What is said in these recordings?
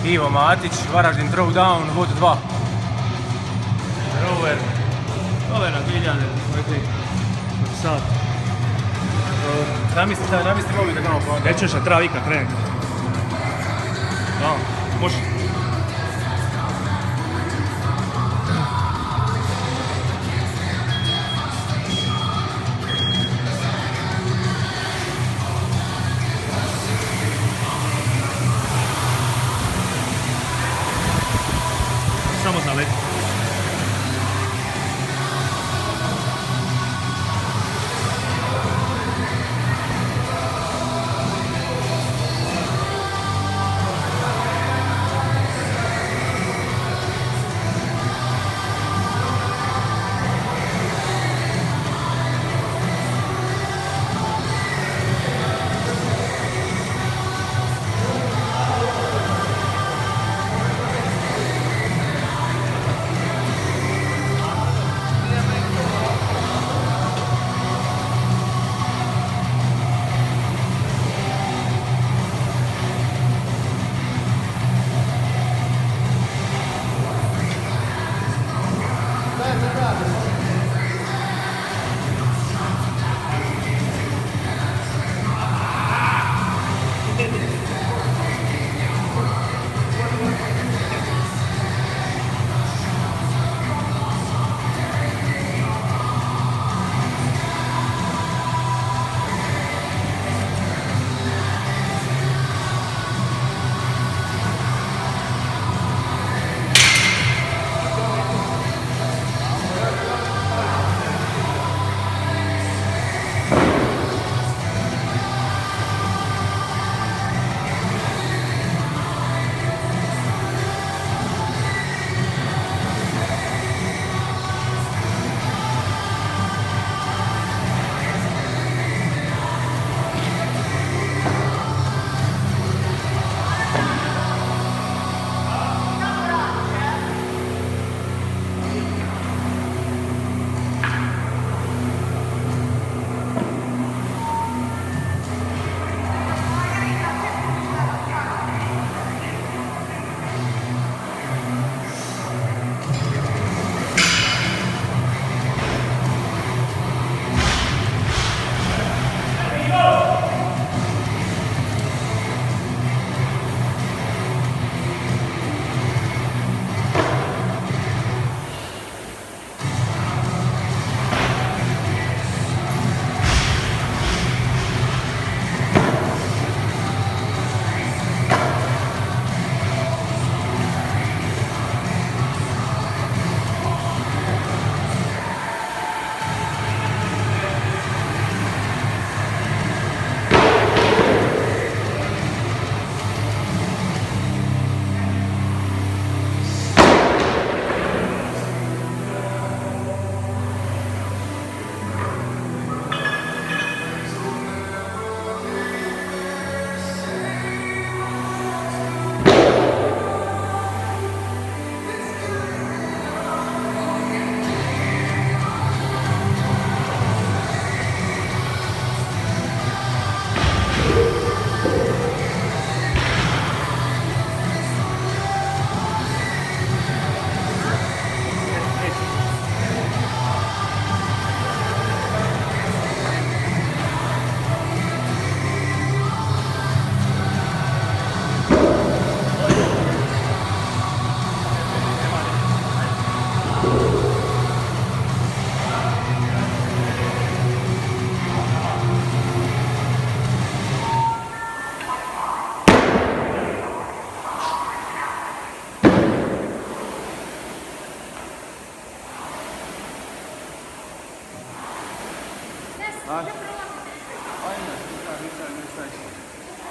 Ivo Matić, Varaždin Throwdown, vod 2. Rover. Ove na Biljane, neki sat. Namisli mogu da gledamo pa onda. Nećeš da treba Vika krenuti. Da, može. Samo zaleti.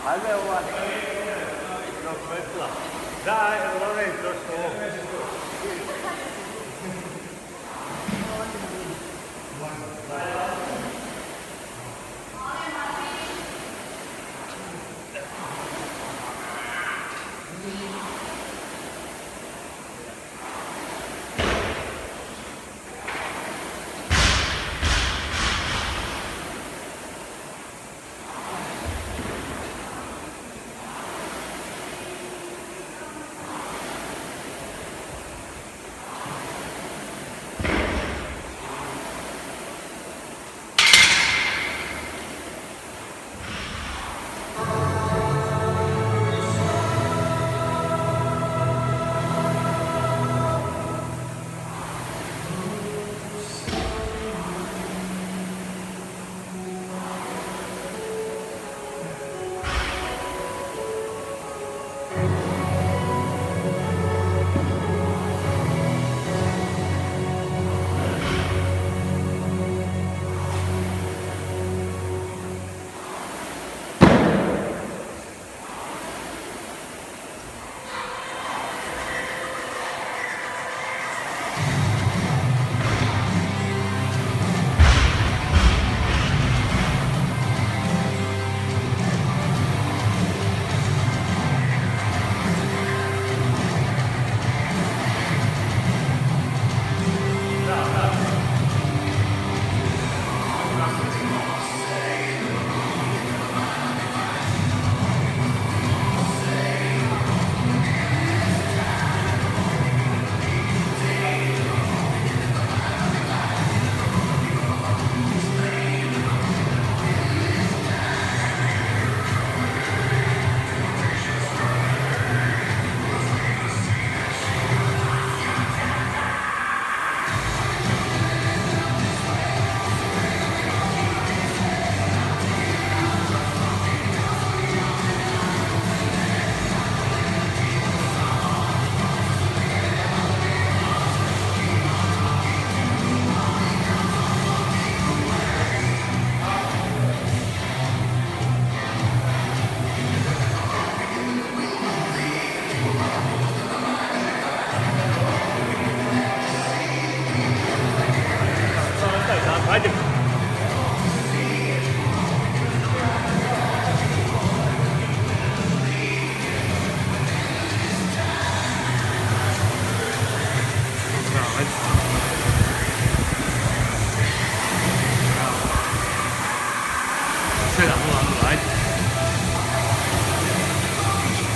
Ajde ovaj. Da, Lorenz, došlo ovo.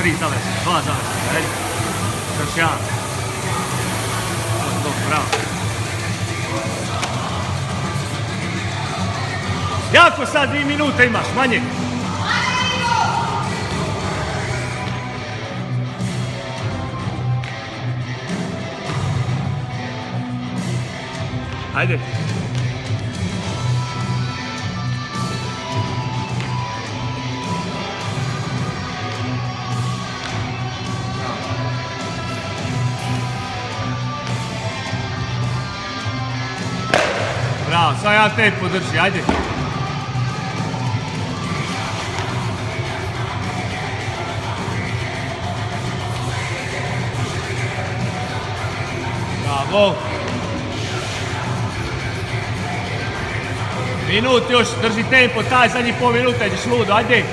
3 završi, 2 završi, ajde. Još jedan. To, bravo. Jako sad 2 minute imaš, manje. Ajde. Bravo, sad ja te podrži, ajde. Bravo. Minut još, drži tempo, taj zadnji pol minuta, ideš ludo, ajde.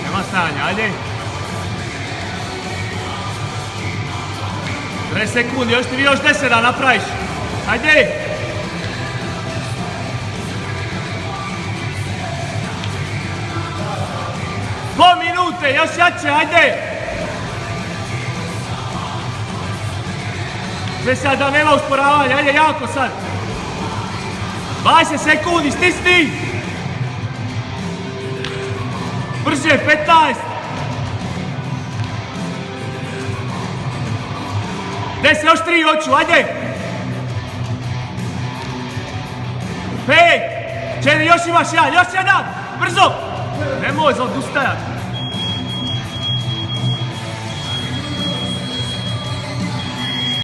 Nema stanja, ajde. 3 sekundi, još ti vi još 10 da napraviš. Ajde. Po minute, još jače, ajde! Sve sad da nema usporavanja, ajde jako sad! 20 sekundi, stisni! Brže, 15! 10, još 3 hoću, ajde! 5! 4, još imaš jedan, još jedan! Brzo! Nemoj zaodustajati!